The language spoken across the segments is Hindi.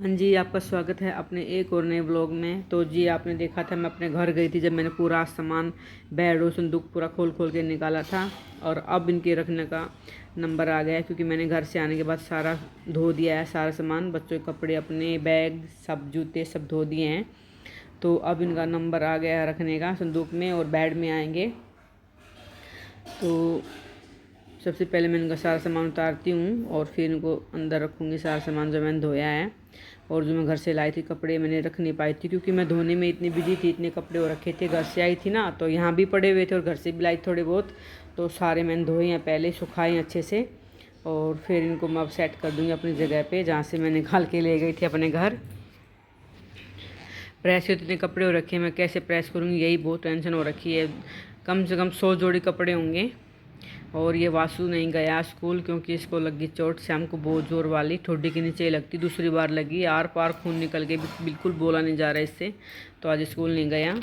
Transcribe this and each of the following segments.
हाँ जी, आपका स्वागत है अपने एक और नए व्लॉग में। तो जी आपने देखा था मैं अपने घर गई थी जब मैंने पूरा सामान बेड और संदूक पूरा खोल खोल के निकाला था। और अब इनके रखने का नंबर आ गया है क्योंकि मैंने घर से आने के बाद सारा धो दिया है। सारा सामान, बच्चों के कपड़े, अपने बैग, सब जूते सब धो दिए हैं। तो अब इनका नंबर आ गया है रखने का, संदूक में और बेड में आएंगे। तो सबसे पहले मैं इनका सारा सामान उतारती हूँ और फिर इनको अंदर रखूँगी। सारा सामान जो मैंने धोया है और जो मैं घर से लाई थी कपड़े मैंने रख नहीं पाई थी क्योंकि मैं धोने में इतनी बिजी थी, इतने कपड़े हो रखे थे। घर से आई थी ना, तो यहाँ भी पड़े हुए थे और घर से भी लाई थोड़े बहुत। तो सारे मैंने धोए हैं, पहले सुखाए अच्छे से और फिर इनको मैं अब सेट कर दूँगी अपनी जगह पर जहाँ से मैं निकाल के ले गई थी अपने घर। प्रेस के इतने कपड़े हो रखे हैं, मैं कैसे प्रेस करूँगी यही बहुत टेंशन हो रखी है। कम से कम 100 जोड़ी कपड़े होंगे। और ये वासु नहीं गया स्कूल क्योंकि इसको लगी चोट शाम को बहुत ज़ोर वाली, ठोडी के नीचे लगती, दूसरी बार लगी, आर पार खून निकल के बिल्कुल बोला नहीं जा रहा इससे। तो आज स्कूल नहीं गया।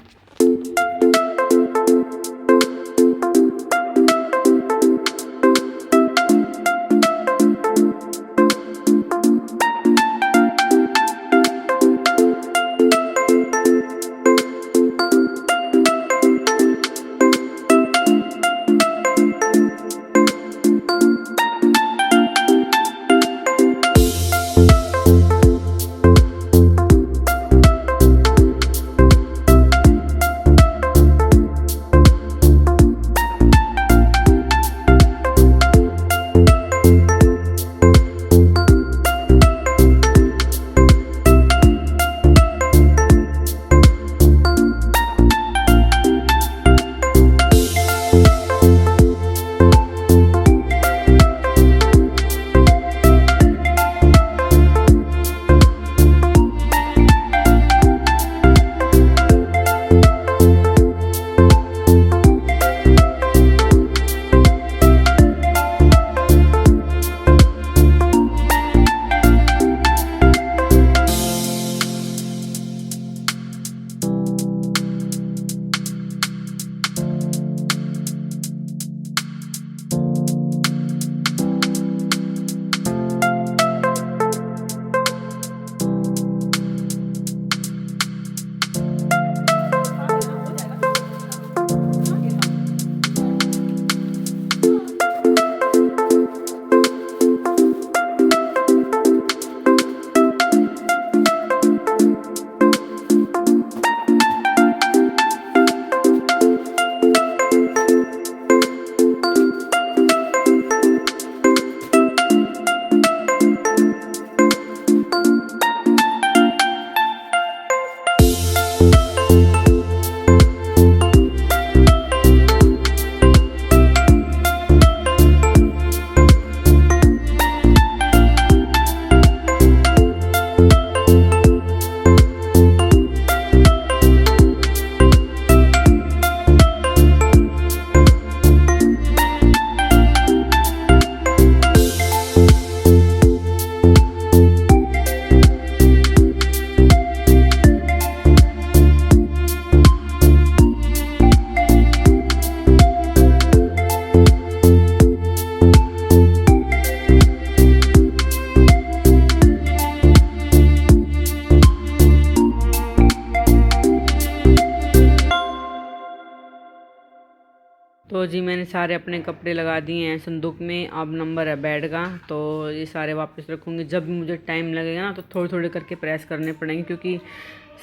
तो जी मैंने सारे अपने कपड़े लगा दिए हैं संदूक में। अब नंबर है बेड का, तो ये सारे वापस रखूँगी। जब भी मुझे टाइम लगेगा ना तो थोड़े थोड़े करके प्रेस करने पड़ेंगे क्योंकि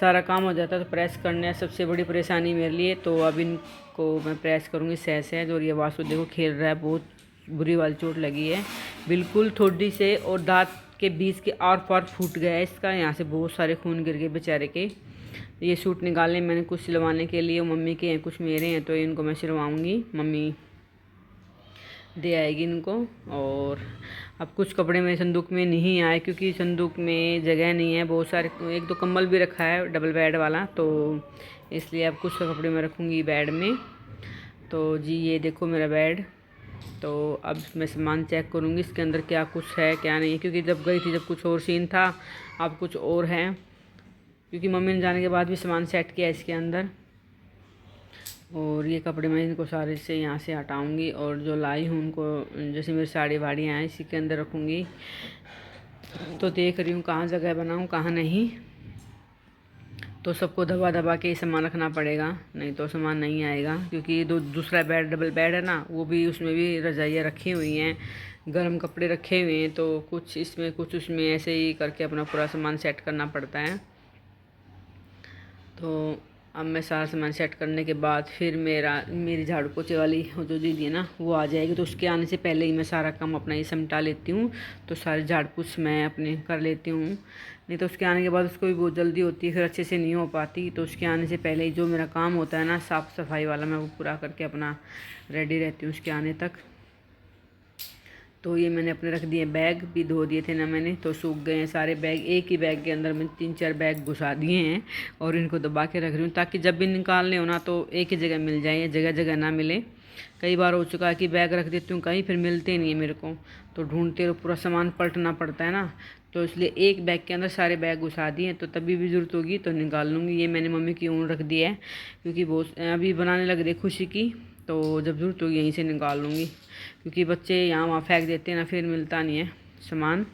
सारा काम हो जाता है तो प्रेस करने सबसे बड़ी परेशानी मेरे लिए। तो अब इनको मैं प्रेस करूँगी सहज। और ये वासु देखो खेल रहा है, बहुत बुरी वाली चोट लगी है बिल्कुल ठोडी से, और दांत के बीच के आर पार फूट गया है इसका। यहाँ से बहुत सारे खून गिर गए बेचारे के। ये सूट निकालने मैंने कुछ सिलवाने के लिए, मम्मी के हैं कुछ मेरे हैं, तो इनको मैं सिलवाऊँगी, मम्मी दे आएगी इनको। और अब कुछ कपड़े मेरे संदूक में नहीं आए क्योंकि संदूक में जगह नहीं है, बहुत सारे, एक तो कंबल भी रखा है डबल बेड वाला, तो इसलिए अब कुछ कपड़े मैं रखूँगी बेड में। तो जी ये देखो मेरा बेड। तो अब मैं सामान चेक करूँगी इसके अंदर क्या कुछ है क्या नहीं, क्योंकि जब गई थी जब कुछ और सीन था, अब कुछ और है, क्योंकि मम्मी ने जाने के बाद भी सामान सेट किया इसके अंदर। और ये कपड़े मैं इनको सारे से यहाँ से हटाऊँगी और जो लाई हूँ उनको, जैसे मेरी साड़ी वाड़ियाँ हैं इसी के अंदर रखूँगी। तो देख रही हूँ कहाँ जगह बनाऊँ कहाँ नहीं। तो सबको दबा दबा के सामान रखना पड़ेगा, नहीं तो सामान नहीं आएगा। क्योंकि दूसरा बेड डबल बेड है ना, वो भी उसमें भी रजाइयाँ रखी हुई हैं, गर्म कपड़े रखे हुए हैं। तो कुछ इसमें कुछ उसमें ऐसे ही करके अपना पूरा सामान सेट करना पड़ता है। तो अब मैं सारा सामान सेट करने के बाद फिर मेरी झाड़ू पोछे वाली जो दीदी है ना वो आ जाएगी। तो उसके आने से पहले ही मैं सारा काम अपना ये समटा लेती हूँ। तो सारे झाड़ पोछ मैं अपने कर लेती हूँ, नहीं तो उसके आने के बाद उसको भी बहुत जल्दी होती है, फिर अच्छे से नहीं हो पाती। तो उसके आने से पहले ही जो मेरा काम होता है ना साफ़ सफाई वाला, मैं वो पूरा करके अपना रेडी रहती हूँ उसके आने तक। तो ये मैंने अपने रख दिए, बैग भी धो दिए थे ना मैंने, तो सूख गए हैं सारे बैग। एक ही बैग के अंदर मैं 3-4 बैग घुसा दिए हैं और इनको दबा के रख रही हूँ, ताकि जब भी निकालने हो ना तो एक ही जगह मिल जाए, जगह जगह ना मिले। कई बार हो चुका है कि बैग रख देती हूँ कहीं, फिर मिलते नहीं है मेरे को, तो ढूंढते रहो, पूरा सामान पलटना पड़ता है ना। तो इसलिए एक बैग के अंदर सारे बैग घुसा दिए, तो तभी भी ज़रूरत होगी तो निकाल लूँगी। ये मैंने मम्मी की ऊन रख दिया है, क्योंकि वो अभी बनाने लग रही खुशी की, तो जब ज़रूरत होगी यहीं से निकाल लूँगी। क्योंकि बच्चे यहाँ वहाँ फेंक देते हैं ना, फिर मिलता नहीं है सामान।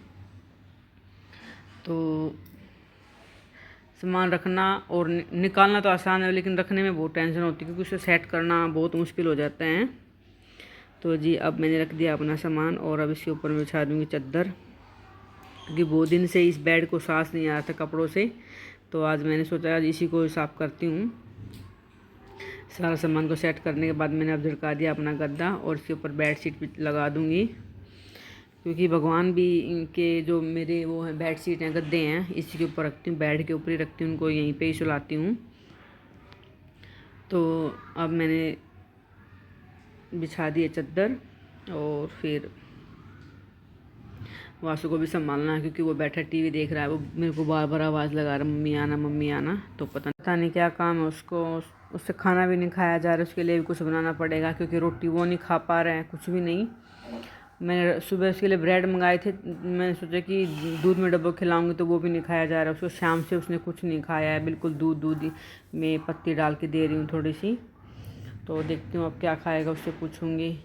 तो सामान रखना और निकालना तो आसान है, लेकिन रखने में बहुत टेंशन होती है, क्योंकि उसे सेट करना बहुत मुश्किल हो जाता है। तो जी अब मैंने रख दिया अपना सामान, और अब इसके ऊपर मैं बिछा दूँगी चादर, क्योंकि बहुत दिन से इस बेड को सांस नहीं आ रहा था कपड़ों से। तो आज मैंने सोचा आज इसी को साफ़ करती हूँ। सारा सामान को सेट करने के बाद मैंने अब झटका दिया अपना गद्दा, और इसके ऊपर बेड शीट भी लगा दूँगी। क्योंकि भगवान भी के जो मेरे वो हैं बेड शीट हैं, गद्दे हैं, इसी के ऊपर रखती हूँ, बेड के ऊपर ही रखती हूँ उनको, यहीं पे ही सुलाती हूँ। तो अब मैंने बिछा दिए चादर, और फिर वासु को भी संभालना है, क्योंकि वो बैठा टीवी देख रहा है। वो मेरे को बार बार आवाज़ लगा रहा है मम्मी आना मम्मी आना। तो पता नहीं क्या काम है उसको, उससे खाना भी नहीं खाया जा रहा, उसके लिए भी कुछ बनाना पड़ेगा, क्योंकि रोटी वो नहीं खा पा रहे हैं, कुछ भी नहीं। मैंने सुबह उसके लिए ब्रेड मंगाए थे, मैंने सोचा कि दूध में डब्बा खिलाऊंगी, तो वो भी नहीं खाया जा रहा उसको। शाम से उसने कुछ नहीं खाया है, बिल्कुल दूध में पत्ती डाल के दे रही हूँ थोड़ी सी। तो देखती हूँ अब क्या खाएगा, उससे पूछूँगी।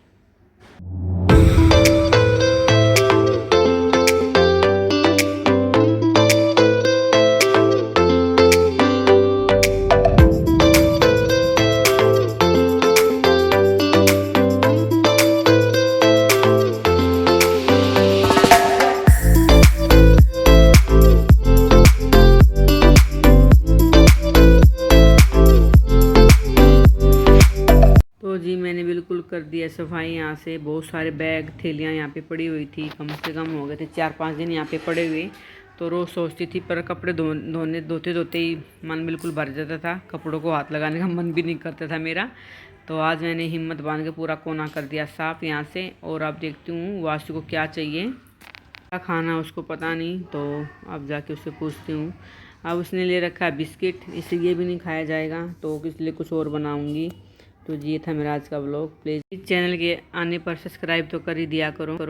तो जी मैंने बिल्कुल कर दिया सफाई यहाँ से। बहुत सारे बैग थैलियाँ यहाँ पे पड़ी हुई थी, कम से कम हो गए थे 4-5 दिन यहाँ पे पड़े हुए। तो रोज़ सोचती थी, पर कपड़े धोते धोते ही मन बिल्कुल भर जाता था, कपड़ों को हाथ लगाने का मन भी नहीं करता था मेरा। तो आज मैंने हिम्मत बांध के पूरा कोना कर दिया साफ़ यहाँ से। और अब देखती हूँ वासु को क्या चाहिए, क्या खाना उसको पता नहीं, तो अब जाके उससे पूछती हूँ। अब उसने ले रखा है बिस्किट, इससे ये भी नहीं खाया जाएगा, तो इसलिए कुछ और बनाऊँगी। तो ये था मेरा आज का व्लॉग। प्लीज़ चैनल के आने पर सब्सक्राइब तो कर ही दिया करो।